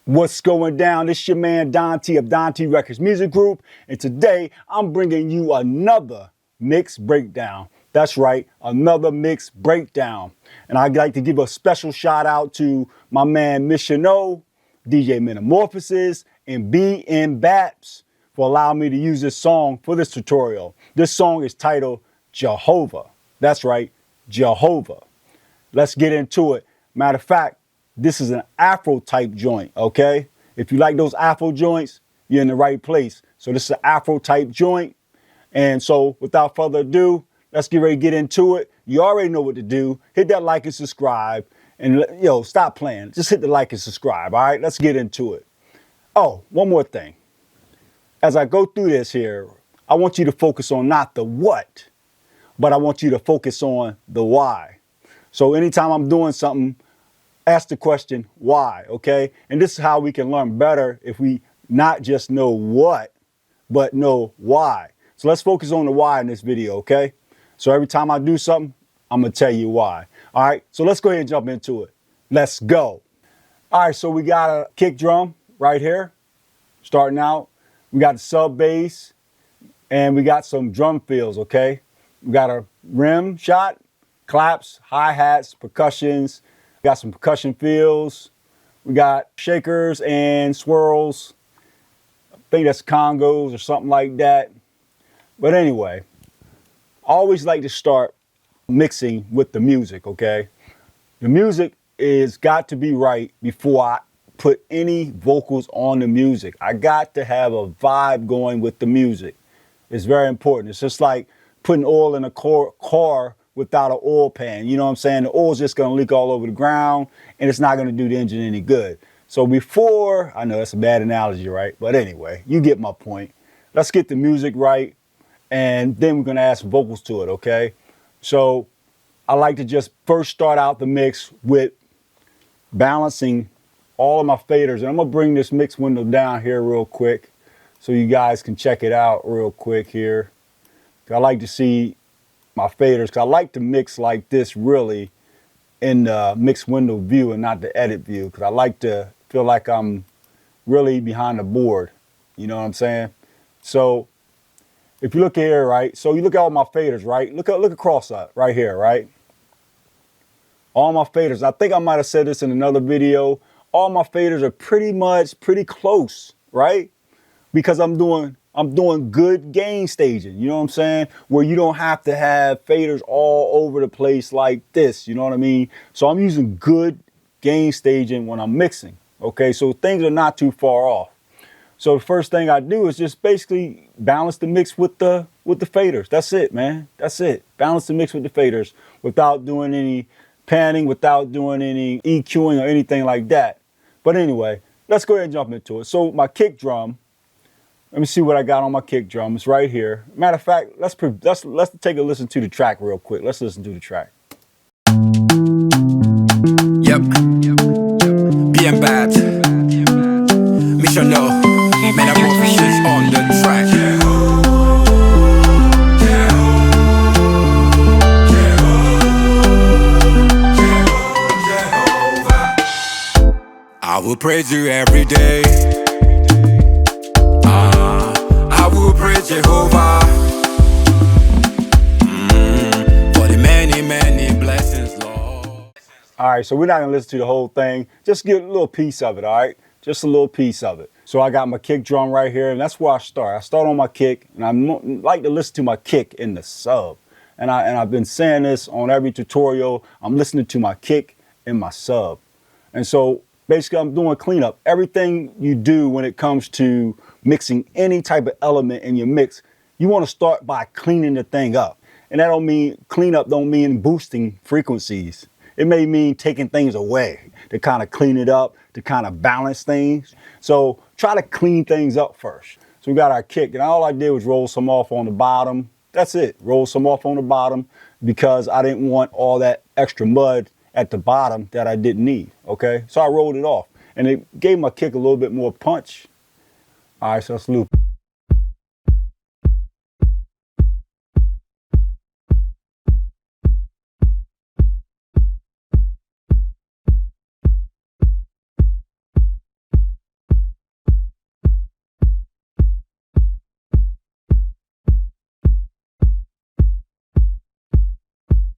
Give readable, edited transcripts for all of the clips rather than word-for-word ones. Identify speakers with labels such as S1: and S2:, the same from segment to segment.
S1: What's going down? It's your man Dante of Dante Records Music Group, and today I'm bringing you another mix breakdown. That's right, another mix breakdown. And I'd like to give a special shout out to my man Missiono, DJ Metamorphosis, and BN Baps for allowing me to use this song for this tutorial. This song is titled Jehovah. That's right, Jehovah. Let's get into it. Matter of fact, this is an Afro type joint, okay? If you like those Afro joints, you're in the right place. So this is an Afro type joint. And so without further ado, let's get ready to get into it. You already know what to do. Hit that like and subscribe. And stop playing. Just hit the like and subscribe, all right? Let's get into it. Oh, one more thing. As I go through this here, I want you to focus on not the what, but I want you to focus on the why. So anytime I'm doing something, ask the question, why, okay? And this is how we can learn better if we not just know what, but know why. So let's focus on the why in this video, okay? So every time I do something, I'm gonna tell you why. All right, so let's go ahead and jump into it. Let's go. All right, so we got a kick drum right here, starting out. We got the sub bass, and we got some drum fills, okay? We got a rim shot, claps, hi-hats, percussions. We got some percussion fills. We got shakers and swirls. I think that's congos or something like that. But anyway, I always like to start mixing with the music, okay? The music is got to be right before I put any vocals on the music. I got to have a vibe going with the music. It's very important. It's just like putting oil in a car without an oil pan. You know what I'm saying? The oil's just gonna leak all over the ground and it's not gonna do the engine any good. So before, I know that's a bad analogy, right? But anyway, you get my point. Let's get the music right and then we're gonna add some vocals to it, okay? So I like to just first start out the mix with balancing all of my faders. And I'm gonna bring this mix window down here real quick so you guys can check it out real quick here. I like to see my faders, because I like to mix like this really in the mix window view and not the edit view, because I like to feel like I'm really behind the board. You know what I'm saying? So if you look here, right? So you look at all my faders, right? Look across right here, right? All my faders, I think I might have said this in another video, all my faders are pretty close, right? Because I'm doing good gain staging, you know what I'm saying? Where you don't have to have faders all over the place like this, you know what I mean? So I'm using good gain staging when I'm mixing, okay? So things are not too far off. So the first thing I do is just basically balance the mix with the faders. That's it, man. That's it. Balance the mix with the faders without doing any panning, without doing any EQing or anything like that. But anyway, let's go ahead and jump into it. So my kick drum, let me see what I got on my kick drum. It's right here. Matter of fact, let's take a listen to the track real quick. Let's listen to the track.
S2: Yep. Bien bad. Mission no. Metamorphosis on the track. I will praise you every day. I will praise Jehovah for the many blessings, Lord.
S1: All right, so we're not gonna listen to the whole thing. Just get a little piece of it, all right? Just a little piece of it. So I got my kick drum right here, and that's where I start. I start on my kick, and I like to listen to my kick in the sub. And I've been saying this on every tutorial. I'm listening to my kick in my sub. And so basically I'm doing cleanup. Everything you do when it comes to mixing any type of element in your mix, you want to start by cleaning the thing up. And that don't mean, cleanup don't mean boosting frequencies. It may mean taking things away to kind of clean it up, to kind of balance things. So try to clean things up first. So we got our kick, and all I did was roll some off on the bottom. That's it, roll some off on the bottom because I didn't want all that extra mud at the bottom that I didn't need, okay? So I rolled it off, and it gave my kick a little bit more punch. All right, so let's loop.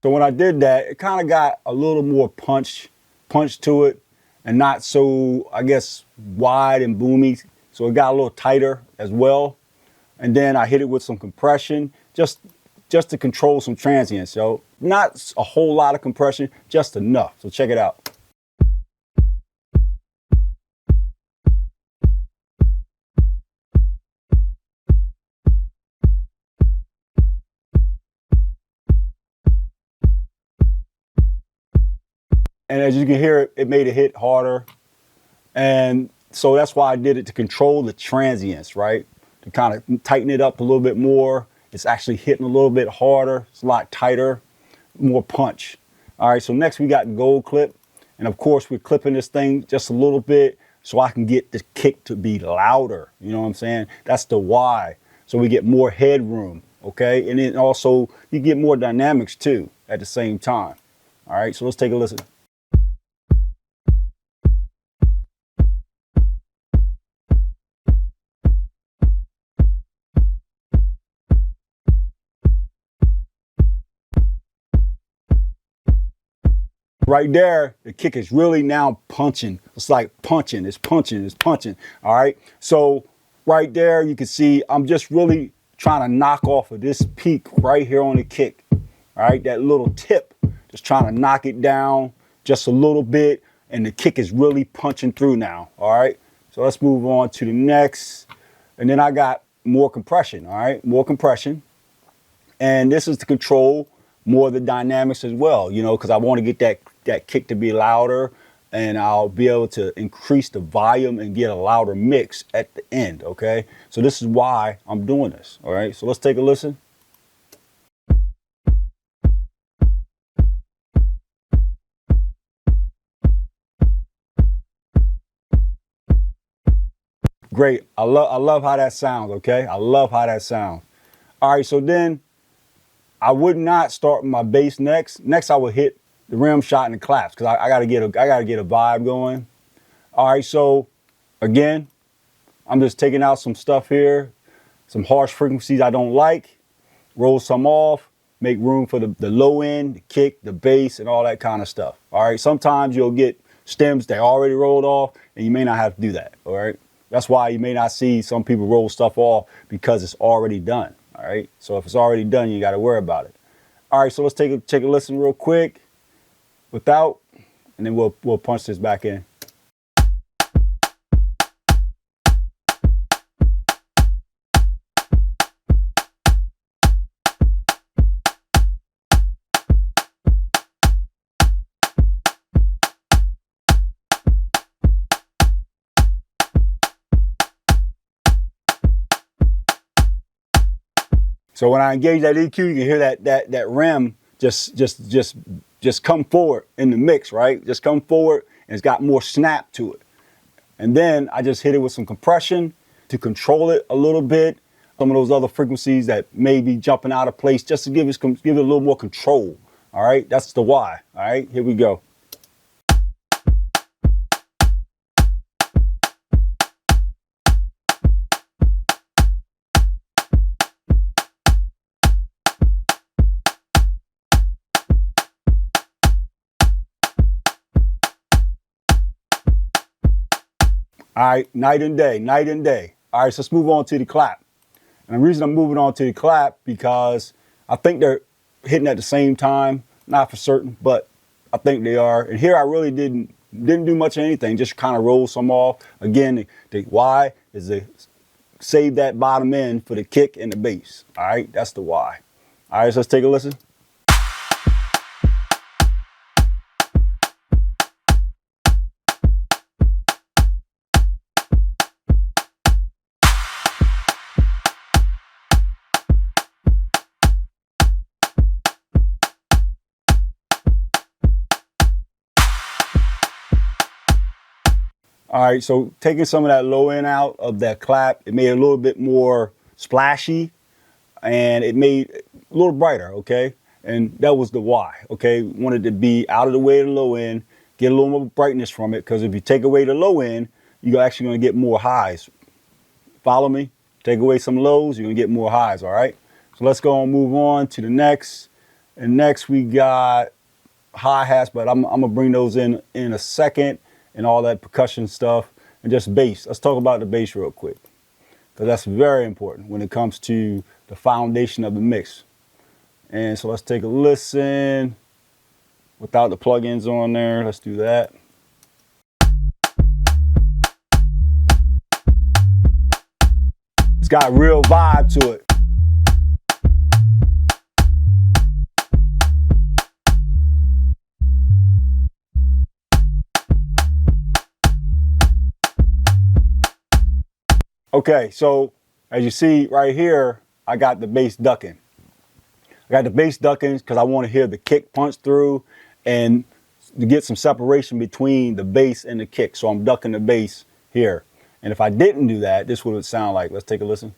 S1: So when I did that, it kind of got a little more punch to it, and not so, I guess, wide and boomy. So it got a little tighter as well. And then I hit it with some compression, just to control some transients. So not a whole lot of compression, just enough. So check it out. And as you can hear, it made it hit harder. And so that's why I did it, to control the transients, right? To kind of tighten it up a little bit more. It's actually hitting a little bit harder. It's a lot tighter, more punch. All right, so next we got gold clip. And of course, we're clipping this thing just a little bit so I can get the kick to be louder. You know what I'm saying? That's the why. So we get more headroom, okay? And then also, you get more dynamics too at the same time. All right, so let's take a listen. Right there, the kick is really now punching. It's like punching, it's punching, it's punching. All right. So right there, you can see I'm just really trying to knock off of this peak right here on the kick. All right. That little tip, just trying to knock it down just a little bit. And the kick is really punching through now. All right. So let's move on to the next. And then I got more compression. All right. More compression. And this is to control more of the dynamics as well, you know, because I want to get that kick to be louder, and I'll be able to increase the volume and get a louder mix at the end, okay? So this is why I'm doing this, all right? So let's take a listen. Great, I love how that sounds, okay? I love how that sounds. All right, so then I would not start with my bass next. Next, I would hit the rim shot and the claps, because I gotta get a vibe going. All right, so again, I'm just taking out some stuff here, some harsh frequencies I don't like, roll some off, make room for the low end, the kick, the bass, and all that kind of stuff. All right, sometimes you'll get stems that already rolled off, and you may not have to do that. All right, that's why you may not see some people roll stuff off, because it's already done. All right, so if it's already done, you got to worry about it. All right, so let's take a listen real quick without, and then we'll punch this back in. So when I engage that EQ, you can hear that rim just come forward in the mix, right? Just come forward, and it's got more snap to it. And then I just hit it with some compression to control it a little bit. Some of those other frequencies that may be jumping out of place, just to give it a little more control. All right, that's the why. All right, here we go. All right, night and day, night and day. All right, so let's move on to the clap. And the reason I'm moving on to the clap, because I think they're hitting at the same time, not for certain, but I think they are. And here I really didn't do much of anything, just kind of roll some off. Again, the why is to save that bottom end for the kick and the bass. All right, that's the why. All right, so let's take a listen. All right, so taking some of that low end out of that clap, it made it a little bit more splashy, and it made it a little brighter, okay? And that was the why, okay? Wanted to be out of the way of the low end, get a little more brightness from it, because if you take away the low end, you're actually gonna get more highs. Follow me? Take away some lows, you're gonna get more highs, all right? So let's go and move on to the next. And next we got hi-hats, but I'm gonna bring those in a second, and all that percussion stuff, and just bass. Let's talk about the bass real quick, because that's very important when it comes to the foundation of the mix. And so let's take a listen without the plugins on there. Let's do that. It's got a real vibe to it. Okay, so as you see right here, I got the bass ducking. I got the bass ducking because I want to hear the kick punch through and to get some separation between the bass and the kick. So I'm ducking the bass here. And if I didn't do that, this would sound like, let's take a listen.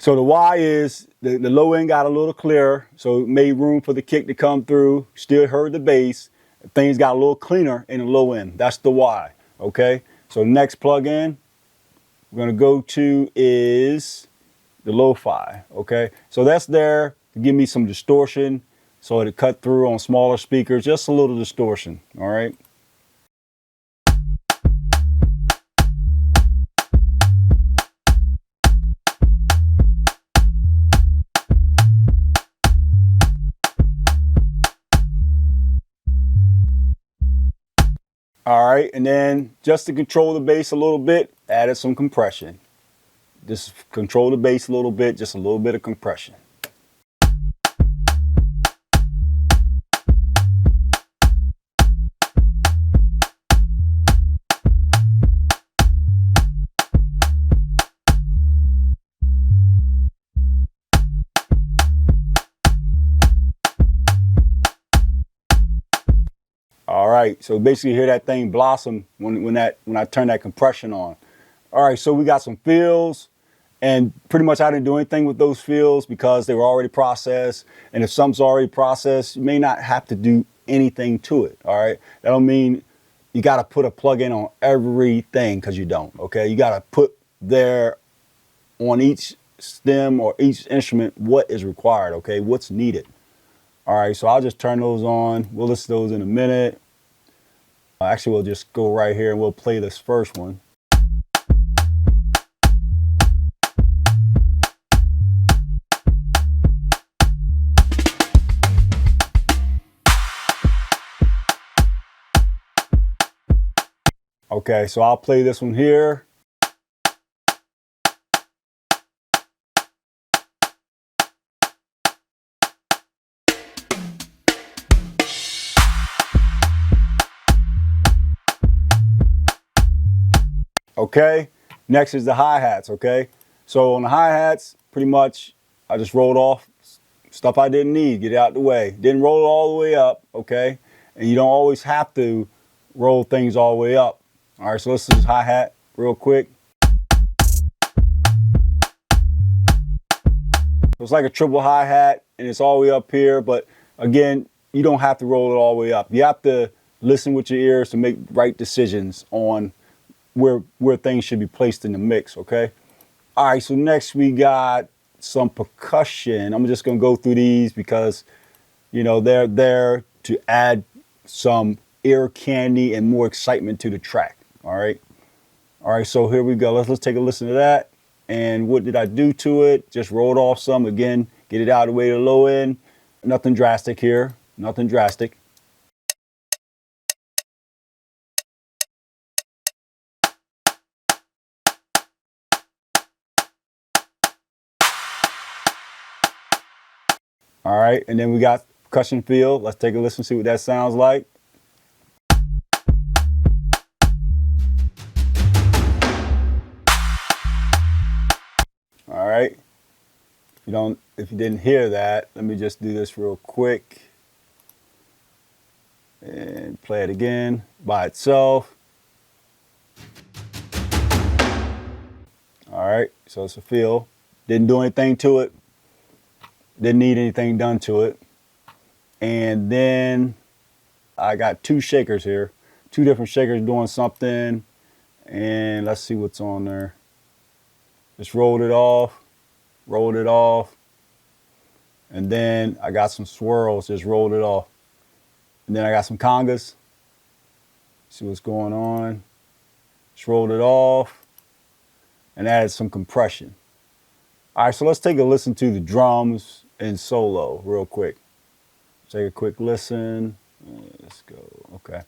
S1: So the why is the low end got a little clearer, so it made room for the kick to come through. Still heard the bass. Things got a little cleaner in the low end. That's the why. Okay. So next plug-in we're gonna go to is the lo-fi. Okay. So that's there to give me some distortion, so it cut through on smaller speakers. Just a little distortion. All right. All right, and then just to control the bass a little bit, added some compression. Just control the bass a little bit, just a little bit of compression. All right, so basically hear that thing blossom when I turn that compression on. All right, so we got some fills, and pretty much I didn't do anything with those fills because they were already processed. And if something's already processed, you may not have to do anything to it. All right, that don't mean you got to put a plug-in on everything, because you don't. Okay, you got to put there on each stem or each instrument what is required. Okay, what's needed. All right, so I'll just turn those on. We'll listen to those in a minute. Actually, we'll just go right here and we'll play this first one. Okay, so I'll play this one here. Okay, next is the hi-hats. Okay, so on the hi-hats, pretty much I just rolled off stuff I didn't need, get it out the way. Didn't roll it all the way up. Okay, and you don't always have to roll things all the way up. All right, so let's do hi-hat real quick. It's like a triple hi-hat, and it's all the way up here, but again, you don't have to roll it all the way up. You have to listen with your ears to make right decisions on where things should be placed in the mix. Okay. All right, so next we got some percussion. I'm just gonna go through these because, you know, they're there to add some ear candy and more excitement to the track. All right. All right, so here we go. Let's take a listen to that. And what did I do to it? Just rolled off some. Again, get it out of the way to the low end. Nothing drastic here. Nothing drastic. All right, and then we got percussion field. Let's take a listen, see what that sounds like. All right. If you didn't hear that, let me just do this real quick and play it again by itself. All right, so it's a feel. Didn't do anything to it. Didn't need anything done to it. And then I got 2 shakers here, 2 different shakers doing something. And let's see what's on there. Just rolled it off, and then I got some swirls, just rolled it off. And then I got some congas. See what's going on. Just rolled it off and added some compression. All right, so let's take a listen to the drums in solo real quick. Take a quick listen. Let's go. Okay.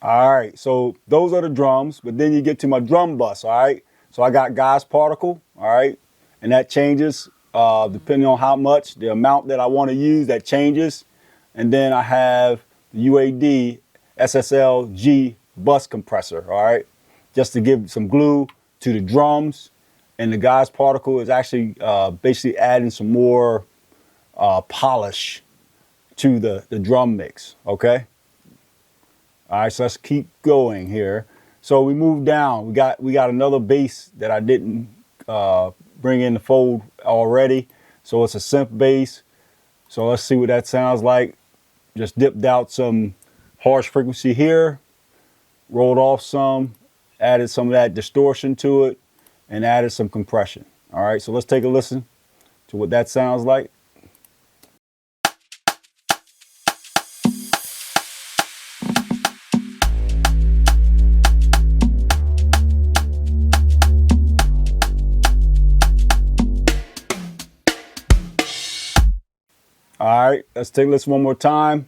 S1: All right, so those are the drums, but then you get to my drum bus, all right? So I got Gauss particle, all right? And that changes depending on how much, the amount that I want to use, that changes. And then I have the UAD SSLG bus compressor, all right? Just to give some glue to the drums. And the Gauss particle is actually basically adding some more polish to the drum mix, okay? All right, so let's keep going here. So we move down. We got another bass that I didn't bring in the fold already. So it's a synth bass. So let's see what that sounds like. Just dipped out some harsh frequency here, rolled off some, added some of that distortion to it, and added some compression. All right, so let's take a listen to what that sounds like. All right, let's take this one more time.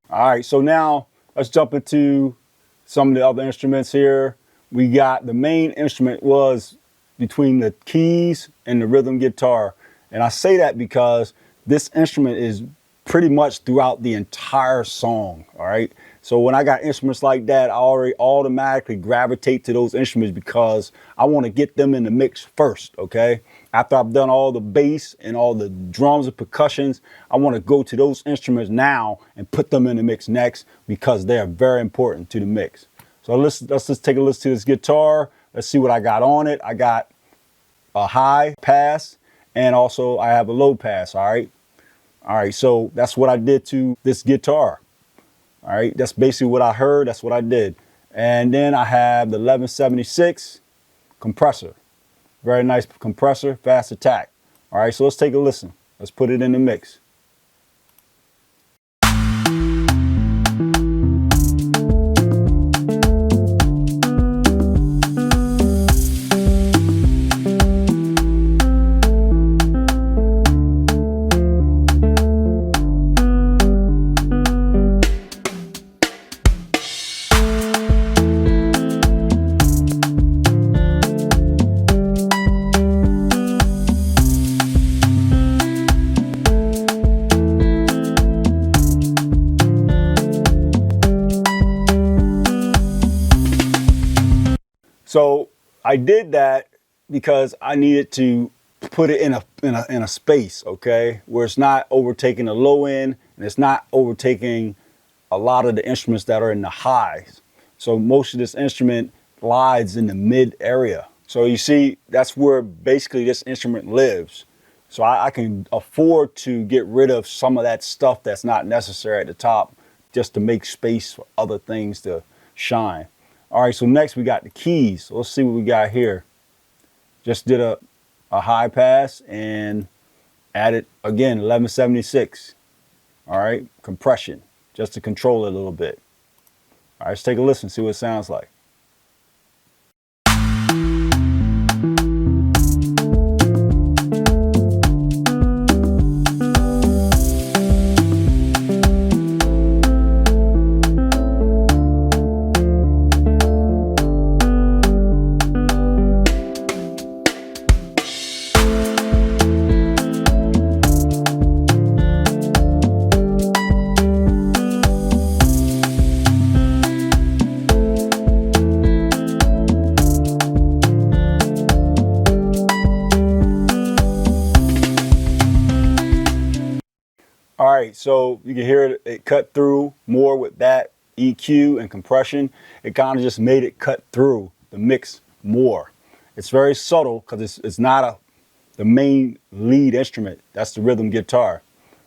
S1: All right, so now let's jump into some of the other instruments here. We got the main instrument was between the keys and the rhythm guitar. And I say that because this instrument is pretty much throughout the entire song, all right? So when I got instruments like that, I already automatically gravitate to those instruments because I want to get them in the mix first, okay? After I've done all the bass and all the drums and percussions, I want to go to those instruments now and put them in the mix next because they are very important to the mix. So let's just take a listen to this guitar. Let's see what I got on it. I got a high pass and also I have a low pass, all right? All right, so that's what I did to this guitar. All right, that's basically what I heard. That's what I did. And then I have the 1176 compressor. Very nice compressor, fast attack. All right, so let's take a listen. Let's put it in the mix. So I did that because I needed to put it in a space, okay, where it's not overtaking the low end and it's not overtaking a lot of the instruments that are in the highs. So most of this instrument lies in the mid area. So you see, that's where basically this instrument lives. So I can afford to get rid of some of that stuff that's not necessary at the top just to make space for other things to shine. All right, so next we got the keys. So let's see what we got here. Just did a high pass and added, again, 1176. All right, compression, just to control it a little bit. All right, let's take a listen, see what it sounds like. right, so you can hear it cut through more with that EQ and compression. It kind of just made it cut through the mix more. It's very subtle because it's not the main lead instrument. That's the rhythm guitar.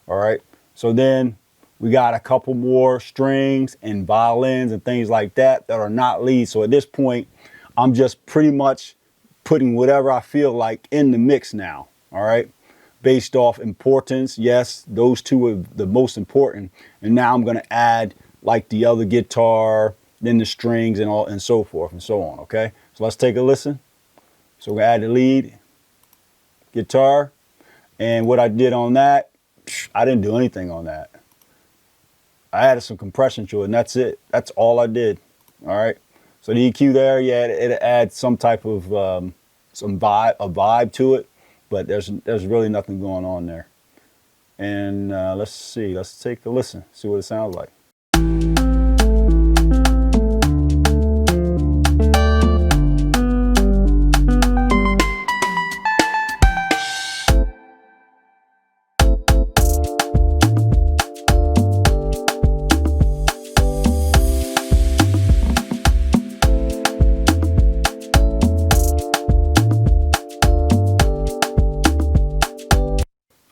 S1: All right. So then we got a couple more strings and violins and things like that that are not lead. So at this point, I'm just pretty much putting whatever I feel like in the mix now. All right. Based off importance. Yes, those two are the most important. And now I'm going to add like the other guitar, then the strings and all and so forth and so on. Okay. So let's take a listen. So we add the lead guitar, and what I did on that, I didn't do anything on that. I added some compression to it, and that's it. That's all I did. All right. So the EQ there, yeah, it adds some type of a vibe to it, but there's really nothing going on there. And let's see. Let's take a listen. See what it sounds like.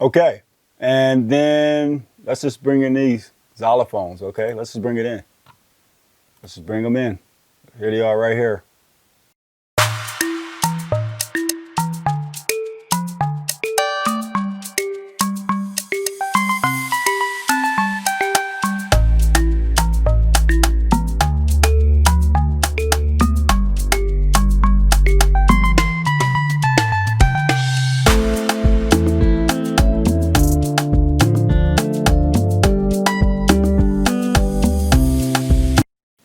S1: Okay, and then let's just bring in these xylophones, okay? Let's just bring it in. Let's just bring them in. Here they are right here.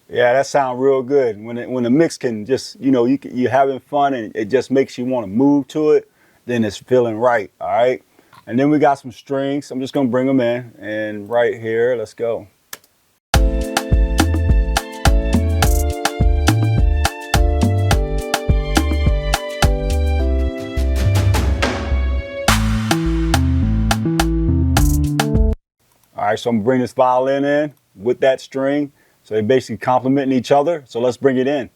S1: Yeah, that sounds real good. When the mix can just, you're having fun and it just makes you want to move to it, then it's feeling right, all right? And then we got some strings. I'm just going to bring them in. And right here, let's go. All right, so I'm going to bring this violin in with that string. So they're basically complementing each other. So let's bring it in.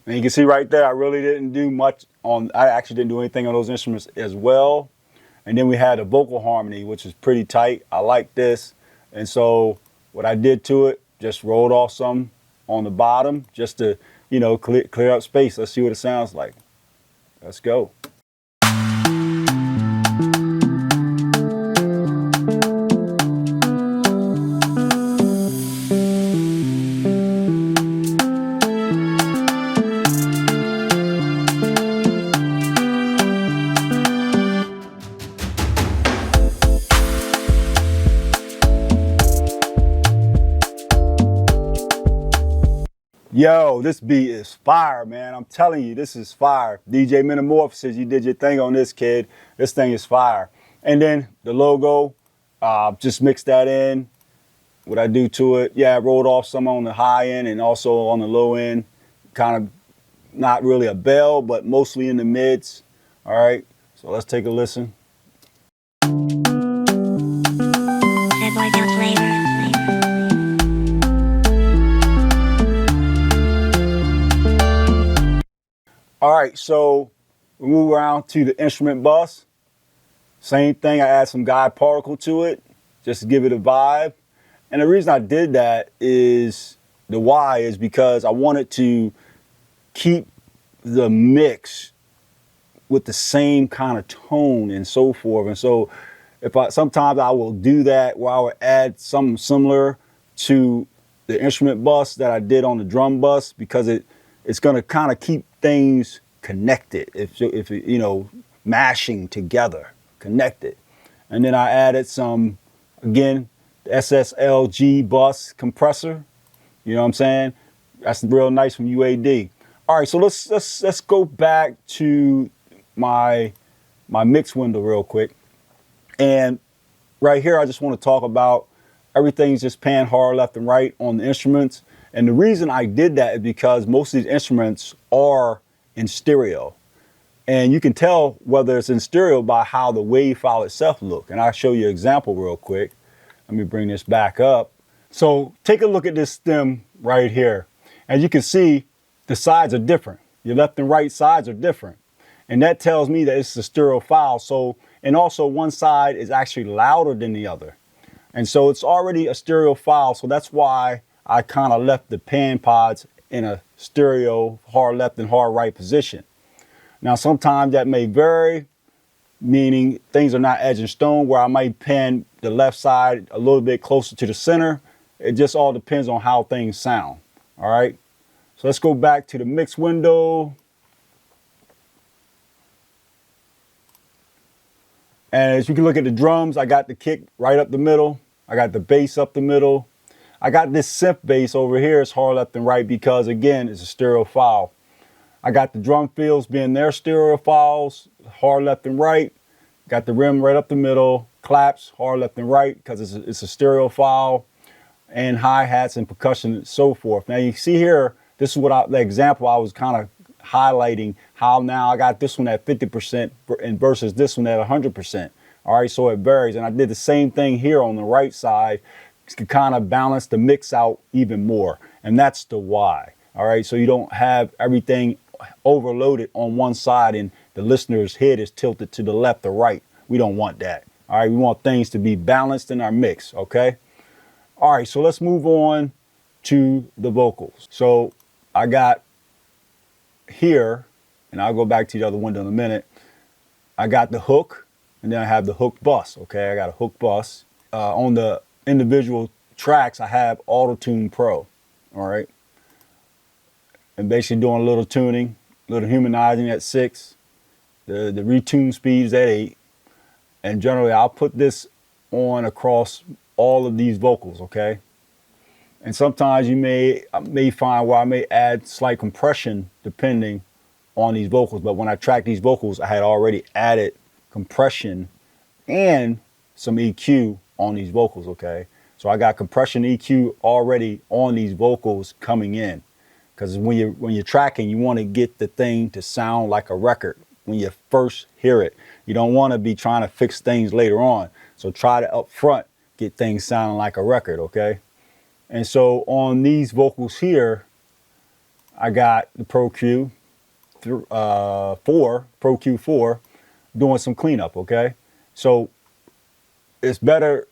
S1: And you can see right there, I really didn't do much I actually didn't do anything on those instruments as well. And then we had a vocal harmony, which is pretty tight. I like this. And so what I did to it, just rolled off some on the bottom just to, clear up space. Let's see what it sounds like. Let's go. Yo, this beat is fire, man. I'm telling you, this is fire. DJ Metamorphosis, you did your thing on this, kid. This thing is fire. And then the logo, just mix that in. What I do to it, yeah, I rolled off some on the high end and also on the low end. Kind of not really a bell, but mostly in the mids. All right, so let's take a listen.
S3: That boy got flavor.
S1: All right, so we move around to the instrument bus. Same thing, I add some guide particle to it, just to give it a vibe. And the reason I did that is, because I wanted to keep the mix with the same kind of tone and so forth. And so sometimes I will do that where I would add something similar to the instrument bus that I did on the drum bus, because it's going to kind of keep things connected, if mashing together, connected. And then I added some, again, SSLG bus compressor. You know what I'm saying? That's real nice from UAD. All right, so let's go back to my mix window real quick. And right here, I just want to talk about everything's just pan hard left and right on the instruments. And the reason I did that is because most of these instruments are in stereo. And you can tell whether it's in stereo by how the wave file itself look. And I'll show you an example real quick. Let me bring this back up. So take a look at this stem right here. As you can see, the sides are different. Your left and right sides are different. And that tells me that it's a stereo file. So, and also one side is actually louder than the other. And so it's already a stereo file. So that's why I kind of left the pan pods in a stereo hard left and hard right position. Now, sometimes that may vary, meaning things are not edge and stone, where I might pan the left side a little bit closer to the center. It just all depends on how things sound. All right. So let's go back to the mix window. And as you can look at the drums, I got the kick right up the middle. I got the bass up the middle. I got this synth bass over here. It's hard left and right because, again, it's a stereo file. I got the drum fills being their stereo files, hard left and right. Got the rim right up the middle. Claps, hard left and right because it's a stereo file. And hi-hats and percussion and so forth. Now you see here, this is what the example I was kind of highlighting, how now I got this one at 50% and versus this one at 100%. All right, so it varies. And I did the same thing here on the right side to kind of balance the mix out even more. And that's the why. All right, so you don't have everything overloaded on one side and the listener's head is tilted to the left or right. We don't want that. All right, we want things to be balanced in our mix, okay? All right, so let's move on to the vocals. So I got here, and I'll go back to the other window in a minute. I got the hook, and then I have the hook bus, okay? I got a hook bus. On the individual tracks, I have Auto-Tune Pro, all right? And basically doing a little tuning, a little humanizing at 6. The retune speed is at 8. And generally, I'll put this on across all of these vocals, okay? And sometimes you may find where I may add slight compression depending on these vocals. But when I track these vocals, I had already added compression and some EQ on these vocals, okay? So I got compression EQ already on these vocals coming in. Because when you're tracking, you want to get the thing to sound like a record when you first hear it. You don't want to be trying to fix things later on. So try to up front get things sounding like a record, okay? And so on these vocals here, I got the Pro Q4 doing some cleanup, okay? So it's better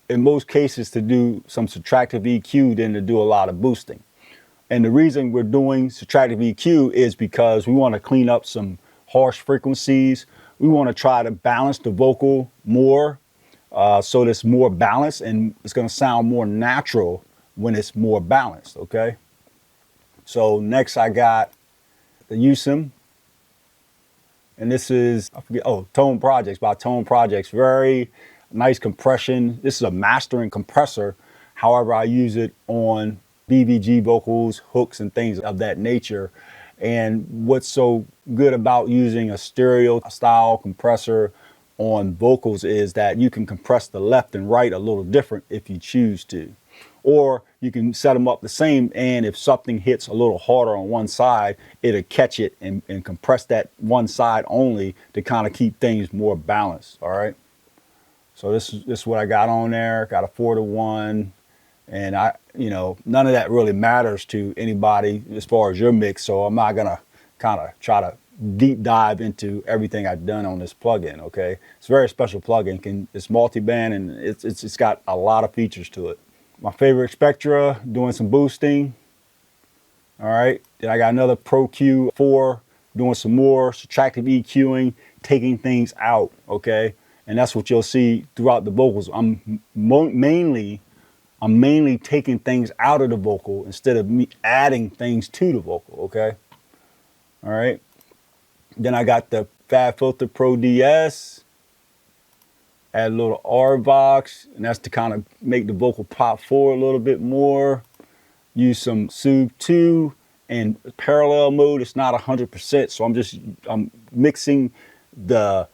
S1: in most cases to do some subtractive EQ than to do a lot of boosting. And the reason we're doing subtractive EQ is because we want to clean up some harsh frequencies. We want to try to balance the vocal more so it's more balanced and it's going to sound more natural when it's more balanced, okay? So next I got the USIM. And this is, I forget, Tone Projects by Tone Projects. Very nice compression. This is a mastering compressor. However, I use it on BVG vocals, hooks, and things of that nature. And what's so good about using a stereo style compressor on vocals is that you can compress the left and right a little different if you choose to. Or you can set them up the same, and if something hits a little harder on one side, it'll catch it and compress that one side only to kind of keep things more balanced, all right? So this is what I got on there. Got a 4-to-1. And none of that really matters to anybody as far as your mix. So I'm not gonna kind of try to deep dive into everything I've done on this plugin. Okay, it's a very special plugin. It's multi-band and it's got a lot of features to it. My favorite Spectra, doing some boosting. All right, then I got another Pro Q4 doing some more subtractive EQing, taking things out. Okay, and that's what you'll see throughout the vocals. I'm mainly taking things out of the vocal instead of me adding things to the vocal, okay? All right. Then I got the Fab Filter Pro DS. Add a little R-Vox, and that's to kind of make the vocal pop forward a little bit more. Use some Soothe 2 and parallel mode. It's not 100%, so I'm mixing the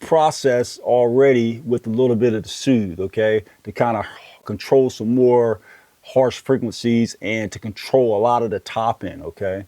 S1: process already with a little bit of the soothe, okay, to kind of control some more harsh frequencies and to control a lot of the top end, okay.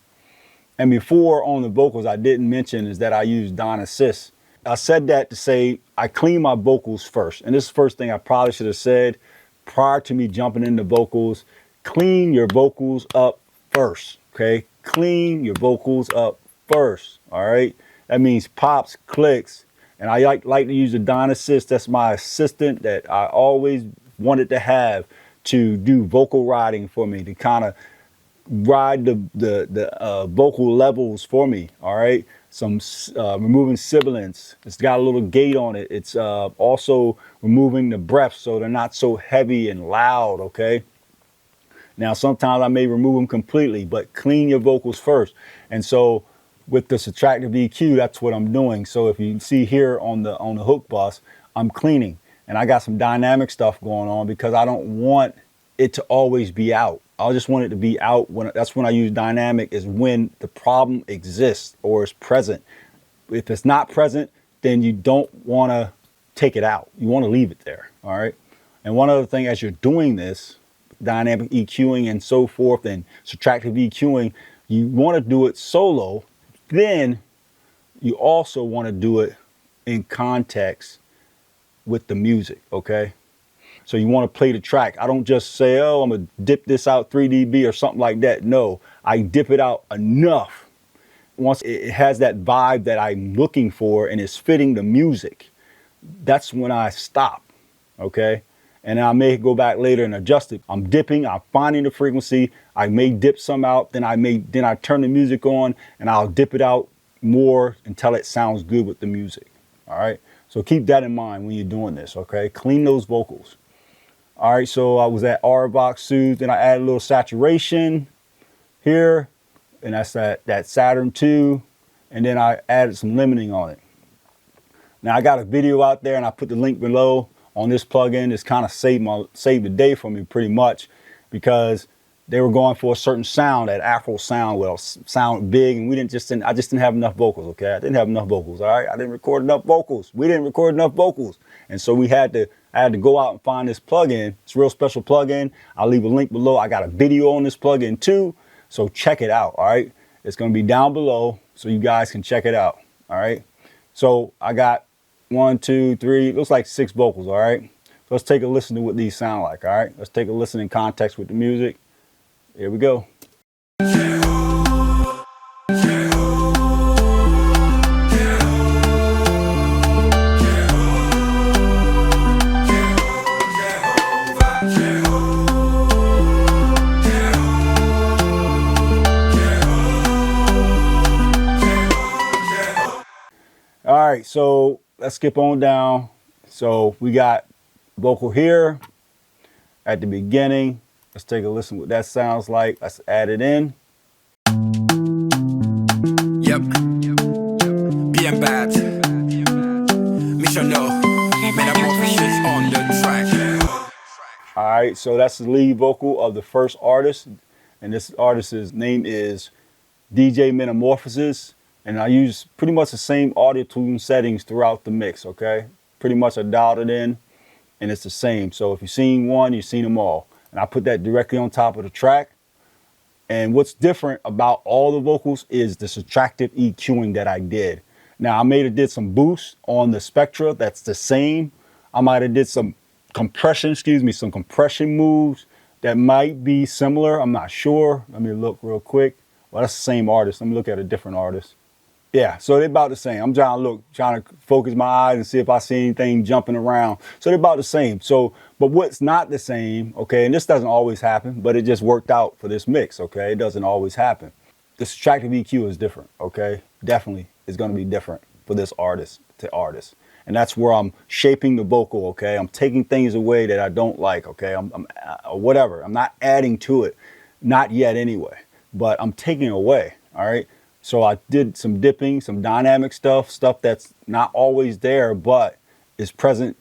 S1: And before on the vocals, I didn't mention is that I use Don Assist. I said that to say I clean my vocals first. And this is the first thing I probably should have said prior to me jumping into vocals. Clean your vocals up first, okay? Clean your vocals up first, all right? That means pops, clicks, and I like to use the Don Assist. That's my assistant that I always wanted to have to do vocal riding for me, to kind of ride the vocal levels for me, all right? Some removing sibilants. It's got a little gate on it. It's also removing the breath so they're not so heavy and loud, okay? Now, sometimes I may remove them completely, but clean your vocals first. And so with the subtractive EQ, that's what I'm doing. So if you see here on the hook bus, I'm cleaning. And I got some dynamic stuff going on because I don't want it to always be out. I just want it to be out. That's when I use dynamic, is when the problem exists or is present. If it's not present, then you don't want to take it out. You want to leave it there, all right? And one other thing, as you're doing this, dynamic EQing and so forth and subtractive EQing, you want to do it solo. Then you also want to do it in context with the music, okay? So you want to play the track. I don't just say, oh, I'm going to dip this out 3 dB or something like that. No, I dip it out enough. Once it has that vibe that I'm looking for and it's fitting the music, that's when I stop, okay? And I may go back later and adjust it. I'm dipping, I'm finding the frequency. I may dip some out, then I turn the music on and I'll dip it out more until it sounds good with the music, all right? So keep that in mind when you're doing this, okay? Clean those vocals. All right, so I was at R-Box Soothe, then I added a little saturation here, and that's that Saturn II, and then I added some limiting on it. Now I got a video out there, and I put the link below on this plugin. It's kind of saved the day for me pretty much, because they were going for a certain sound, that Afro sound, will sound big, and I just didn't have enough vocals, okay? I didn't have enough vocals, all right? I didn't record enough vocals. We didn't record enough vocals, and so I had to go out and find this plugin. It's a real special plugin. I'll leave a link below. I got a video on this plugin too, so check it out, all right? It's going to be down below so you guys can check it out, all right? So I got 1, 2, 3, looks like 6 vocals, all right? So let's take a listen to what these sound like, all right? Let's take a listen in context with the music. Here we go. All right, so let's skip on down. So we got vocal here at the beginning. Let's take a listen what that sounds like. Let's add it in.
S2: Yep. Bien bad. Mission no. Metamorphosis on the track.
S1: All right, so that's the lead vocal of the first artist. And this artist's name is DJ Metamorphosis. And I use pretty much the same audio tune settings throughout the mix, okay? Pretty much I dialed it in and it's the same. So if you've seen one, you've seen them all. And I put that directly on top of the track. And what's different about all the vocals is the subtractive EQing that I did. Now I did some boost on the Spectra, that's the same. I might have did some compression moves that might be similar, I'm not sure. Let me look real quick. Well, that's the same artist. Let me look at a different artist. Yeah, so they're about the same. I'm trying to focus my eyes and see if I see anything jumping around. So they're about the same. So, but what's not the same, okay, and this doesn't always happen, but it just worked out for this mix, okay? It doesn't always happen. The subtractive EQ is different, okay? Definitely is going to be different for this artist to artist. And that's where I'm shaping the vocal, okay? I'm taking things away that I don't like, okay? Whatever. I'm not adding to it, not yet anyway, but I'm taking away, all right? So I did some dipping, some dynamic stuff that's not always there, but is present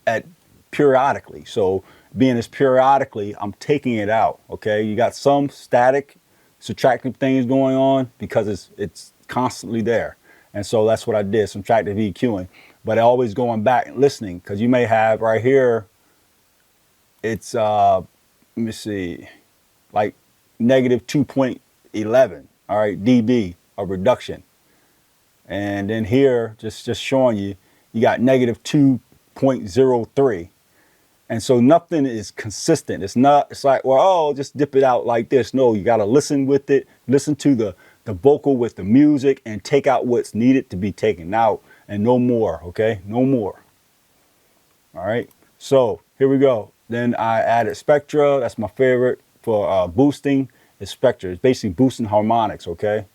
S1: at periodically. So being as periodically, I'm taking it out, okay? You got some static, subtractive things going on because it's constantly there. And so that's what I did, subtractive EQing. but always going back and listening, because you may have right here, it's, let me see, like negative 2.11, all right, dB of reduction. And then here, just showing you, you got negative 2.03. And so nothing is consistent. It's not, it's like, well, oh, just dip it out like this. No, you got to listen with it, listen to the vocal with the music, and take out what's needed to be taken out, and no more, okay? No more. All right, so here we go. Then I added Spectra. That's my favorite for boosting. Is Spectra. It's basically boosting harmonics, okay?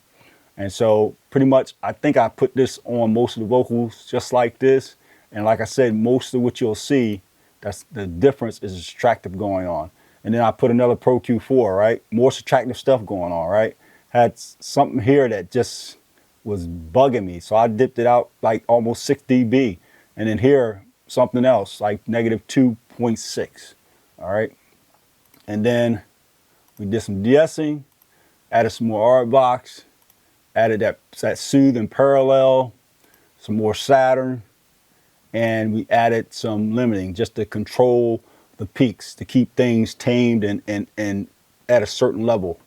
S1: And so pretty much, I think I put this on most of the vocals just like this. And like I said, most of what you'll see, that's the difference, is subtractive going on. And then I put another Pro Q4, right? More subtractive stuff going on, right? Had something here that just was bugging me. So I dipped it out like almost 6 dB. And then here, something else like negative 2.6, all right? And then we did some de-essing, added some more art box, added that soothe and parallel, some more Saturn, and we added some limiting just to control the peaks, to keep things tamed and at a certain level.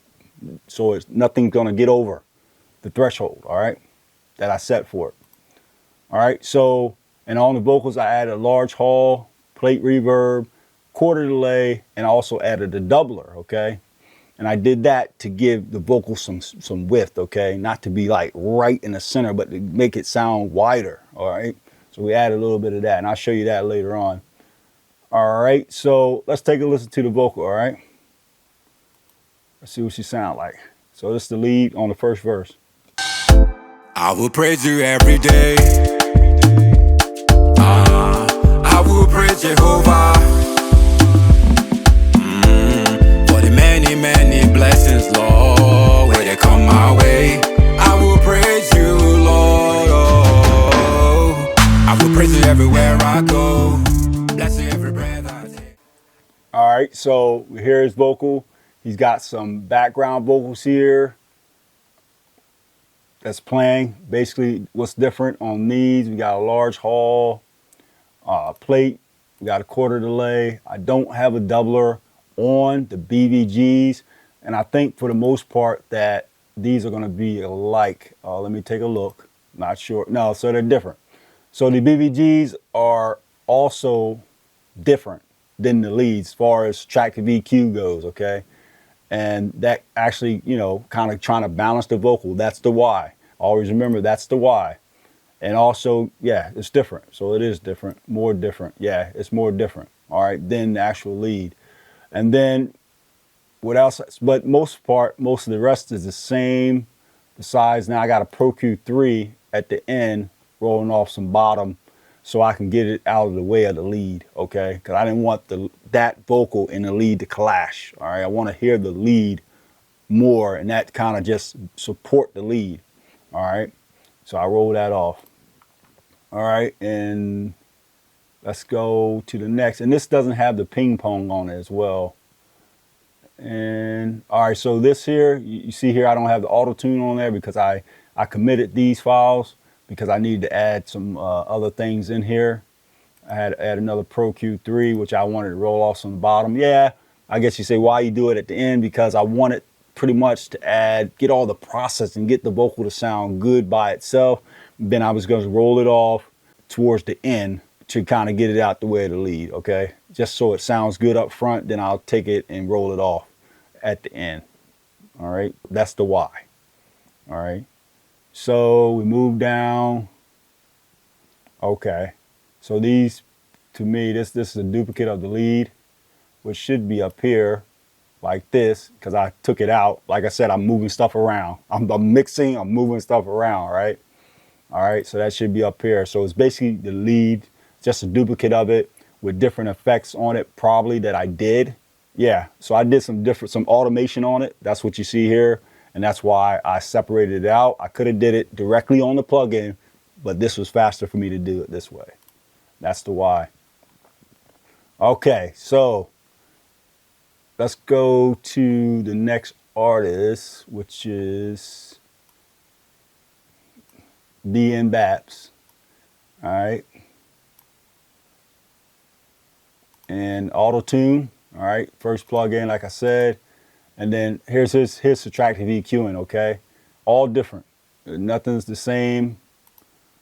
S1: So it's nothing's gonna get over the threshold, all right, that I set for it. All right, so, and on the vocals, I added a large hall, plate reverb, quarter delay, and I also added a doubler, okay? And I did that to give the vocal some width, okay? Not to be like right in the center, but to make it sound wider, all right? So we added a little bit of that, and I'll show you that later on. All right, so let's take a listen to the vocal, all right? Let's see what she sound like. So this is the lead on the first verse.
S2: I will praise you every day. I will praise Jehovah. For the many, many blessings, Lord, where they come my way. I will praise you, Lord. Oh, I will praise you everywhere I go. Bless you every breath I take.
S1: All right, so we hear his vocal. He's got some background vocals here that's playing. Basically, what's different on these, we got a large hall, plate, we got a quarter delay. I don't have a doubler on the BVGs, and I think for the most part that these are going to be alike. Let me take a look. Not sure. No, so they're different. So the BVGs are also different than the leads as far as track to EQ goes, okay? And that actually, you know, kind of trying to balance the vocal. That's the why. Always remember, that's the why. And also, yeah, it's different. So it is different, more different. Yeah, it's more different, all right, than the actual lead. And then what else? But most of the rest is the same. Besides, now I got a Pro Q3 at the end, rolling off some bottom, so I can get it out of the way of the lead, okay? Because I didn't want that vocal and the lead to clash, all right? I want to hear the lead more, and that kind of just support the lead, all right? So I roll that off. All right, and let's go to the next. And this doesn't have the ping pong on it as well. And all right, so this here, you see here, I don't have the auto tune on there because I committed these files because I needed to add some other things in here. I had to add another Pro Q3, which I wanted to roll off some bottom. Yeah, I guess you say why you do it at the end, because I wanted pretty much to get all the process and get the vocal to sound good by itself. Then I was going to roll it off towards the end to kind of get it out the way of the lead, okay? Just so it sounds good up front, then I'll take it and roll it off at the end, all right? That's the why, all right? So we move down. Okay, so these, to me, this is a duplicate of the lead, which should be up here like this, because I took it out. Like I said, I'm moving stuff around. I'm mixing, I'm moving stuff around, right? All right, so that should be up here. So it's basically the lead, just a duplicate of it with different effects on it, probably that I did. Yeah, so I did some automation on it. That's what you see here. And that's why I separated it out. I could have did it directly on the plugin, but this was faster for me to do it this way. That's the why. Okay, so let's go to the next artist, which is DN Baps. All right. and auto tune. All right, first plug in, like I said, and then here's his subtractive EQing. Okay, all different. Nothing's the same.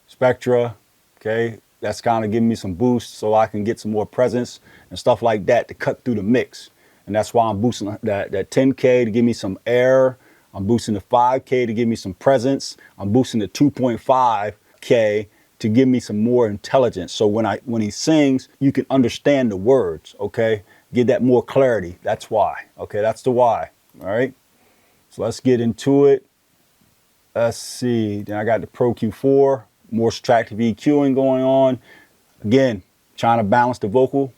S1: Spectra. Okay, that's kind of giving me some boost so I can get some more presence and stuff like that to cut through the mix. And that's why I'm boosting that 10K to give me some air. I'm boosting the 5K to give me some presence. I'm boosting the 2.5K to give me some more intelligence. So when he sings, you can understand the words, okay? Get that more clarity. That's why, okay? That's the why, all right? So let's get into it. Let's see. Then I got the Pro Q4, more subtractive EQing going on. Again, trying to balance the vocal.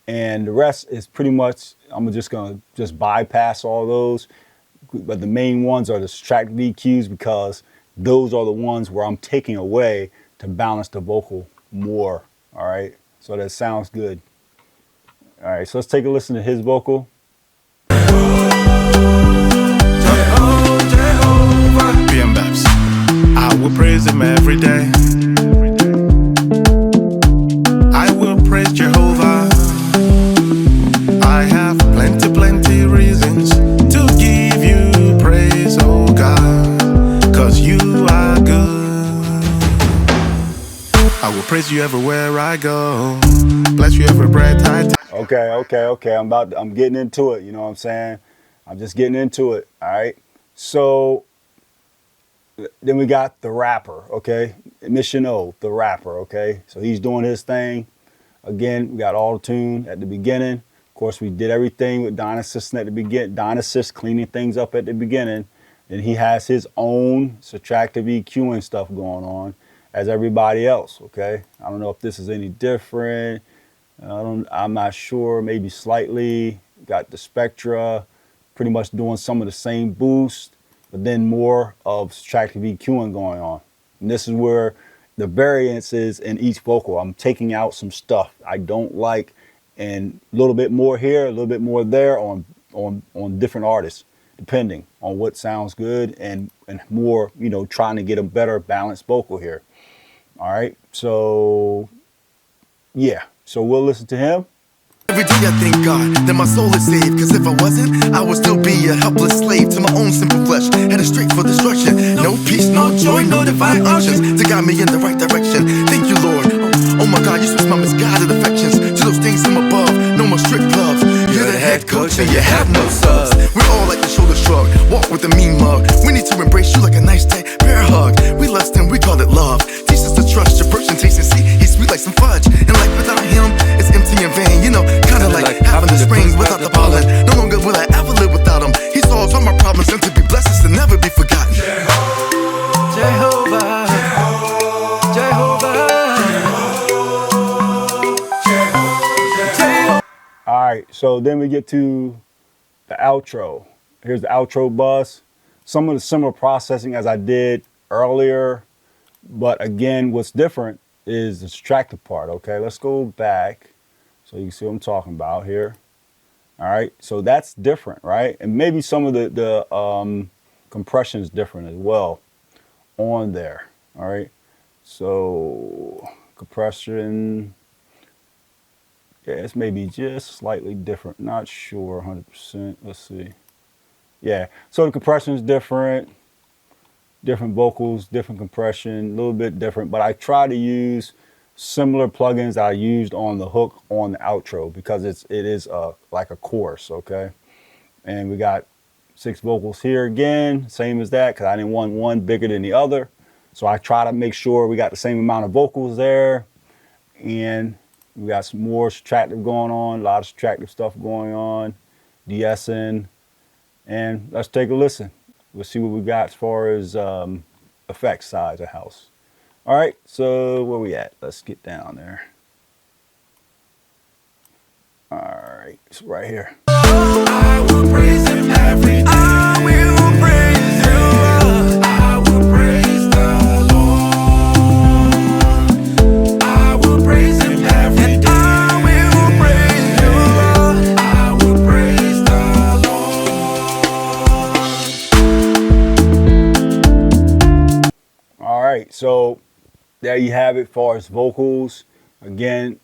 S1: And the rest is pretty much, I'm just gonna bypass all those. But the main ones are the subtractive EQs because those are the ones where I'm taking away to balance the vocal more, all right? So that sounds good. All right, so let's take a listen to his vocal.
S4: I will praise him every day. I will praise Jehovah. I have plenty reasons to give you praise, oh God, 'cause you are good. I will praise you everywhere I go. Bless you every breath I take.
S1: Okay. I'm getting into it, you know what I'm saying? I'm just getting into it, all right? So then we got the rapper, okay? Mission O, the rapper, okay? So he's doing his thing. Again, we got auto tune at the beginning. Of course, we did everything with Dynassist at the beginning. Dynassist cleaning things up at the beginning. Then he has his own subtractive EQ and stuff going on as everybody else, okay? I don't know if this is any different. I'm not sure, maybe slightly. Got the Spectra, pretty much doing some of the same boost, but then more of subtractive EQing going on. And this is where the variance is in each vocal. I'm taking out some stuff I don't like and a little bit more here, a little bit more there on different artists, depending on what sounds good and more, you know, trying to get a better balanced vocal here. All right, so yeah, so we'll listen to him.
S4: Every day I thank God that my soul is saved. 'Cause if I wasn't, I would still be a helpless slave to my own simple flesh, headed straight for destruction. No peace, no joy, no divine unctions to guide me in the right direction. Thank you, Lord. Oh my God, you switch my misguided affections to those things from above. No more strict gloves. You're the head coach and you have no subs. We're all like the shoulder shrug, walk with a mean mug. We need to embrace you like a nice tight bear hug. We lust and we call it love. Teach us to trust your person, taste and see. He's sweet like some fudge, and life without him is empty and vain. You know, kinda like having the spring without the pollen. No longer will I ever live without him. He solves all my problems, and to be blessed is to never be forgotten. Jehovah, Jehovah.
S1: All right, so then we get to the outro. Here's the outro bus. Some of the similar processing as I did earlier, but again, what's different is the subtractive part, okay? Let's go back so you can see what I'm talking about here. All right, so that's different, right? And maybe some of the compression is different as well on there, all right? So compression, yeah, it's maybe just slightly different. Not sure 100%. Let's see. Yeah, so the compression is different. Different vocals, different compression, a little bit different. But I try to use similar plugins I used on the hook on the outro because it is like a chorus, okay? And we got 6 vocals here again, same as that because I didn't want one bigger than the other. So I try to make sure we got the same amount of vocals there. And we got some more subtractive going on, a lot of subtractive stuff going on, de-essing. And let's take a listen. We'll see what we got as far as effect size of house. All right, so where we at? Let's get down there. All right, it's right here.
S4: I will praise him every day. I will praise you. I will praise the Lord. I will praise him every day. I will praise you. I will praise the Lord.
S1: All right, so there you have it as far as vocals. Again,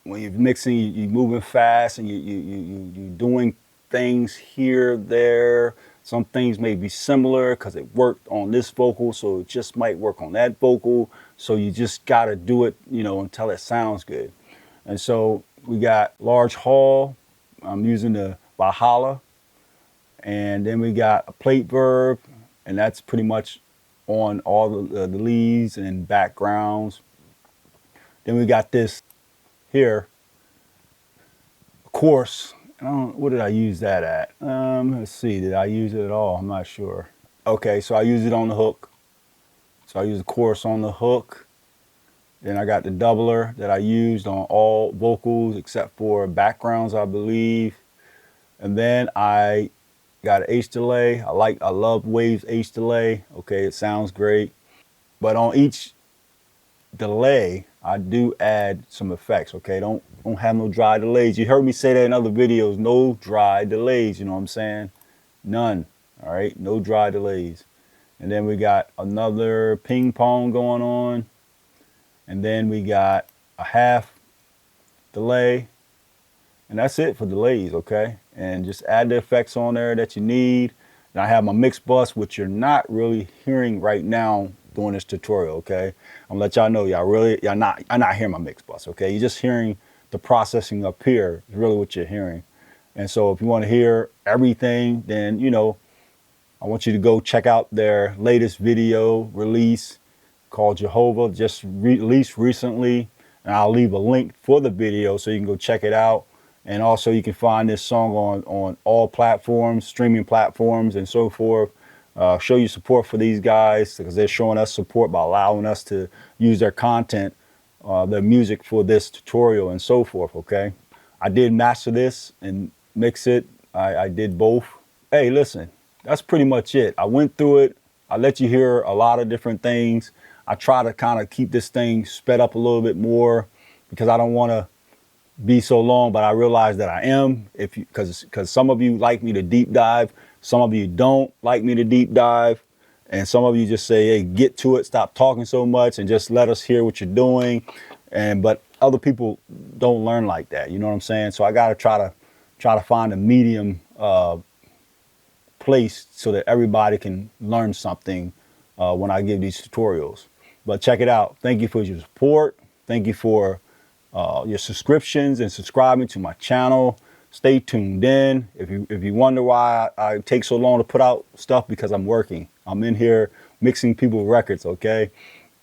S1: when you're mixing, you're moving fast and you're doing things here, there. Some things may be similar because it worked on this vocal, so it just might work on that vocal. So you just got to do it, you know, until it sounds good. And so we got large hall. I'm using the Valhalla. And then we got a plate verb, and that's pretty much on all the leads and backgrounds. Then we got this here, chorus. What did I use that at? Let's see, did I use it at all? I'm not sure. Okay, so I use it on the hook. So I use the chorus on the hook. Then I got the doubler that I used on all vocals except for backgrounds, I believe. And then I got an H delay. I love Waves H delay. Okay, it sounds great. But on each delay, I do add some effects. Okay, don't have no dry delays. You heard me say that in other videos. No dry delays. You know what I'm saying? None. All right, no dry delays. And then we got another ping pong going on. And then we got a half delay. And that's it for delays, okay? And just add the effects on there that you need. And I have my mix bus, which you're not really hearing right now doing this tutorial, okay? I'm gonna let y'all know, y'all not hearing my mix bus, okay? You're just hearing the processing up here is really what you're hearing. And so if you want to hear everything, then, you know, I want you to go check out their latest video release called JEHOVAH, just released recently. And I'll leave a link for the video so you can go check it out. And also you can find this song on all platforms, streaming platforms and so forth. Show your support for these guys because they're showing us support by allowing us to use their content, their music for this tutorial and so forth, okay? I did master this and mix it. I did both. Hey, listen, that's pretty much it. I went through it. I let you hear a lot of different things. I try to kind of keep this thing sped up a little bit more because I don't want to be so long, but I realize that I am, because some of you like me to deep dive, some of you don't like me to deep dive, and some of you just say, hey, get to it, stop talking so much and just let us hear what you're doing. But other people don't learn like that, you know what I'm saying? So I got to try to find a medium place so that everybody can learn something when I give these tutorials. But check it out. Thank you for your support. Thank you for your subscriptions and subscribing to my channel. Stay tuned in. If you wonder why I take so long to put out stuff, because I'm working. I'm in here mixing people's records, okay?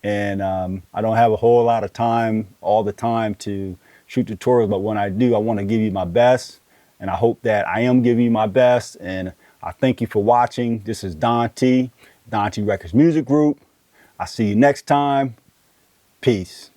S1: And I don't have a whole lot of time all the time to shoot tutorials, but when I do, I want to give you my best. And I hope that I am giving you my best. And I thank you for watching. This is Don T Records Music Group. I'll see you next time. Peace.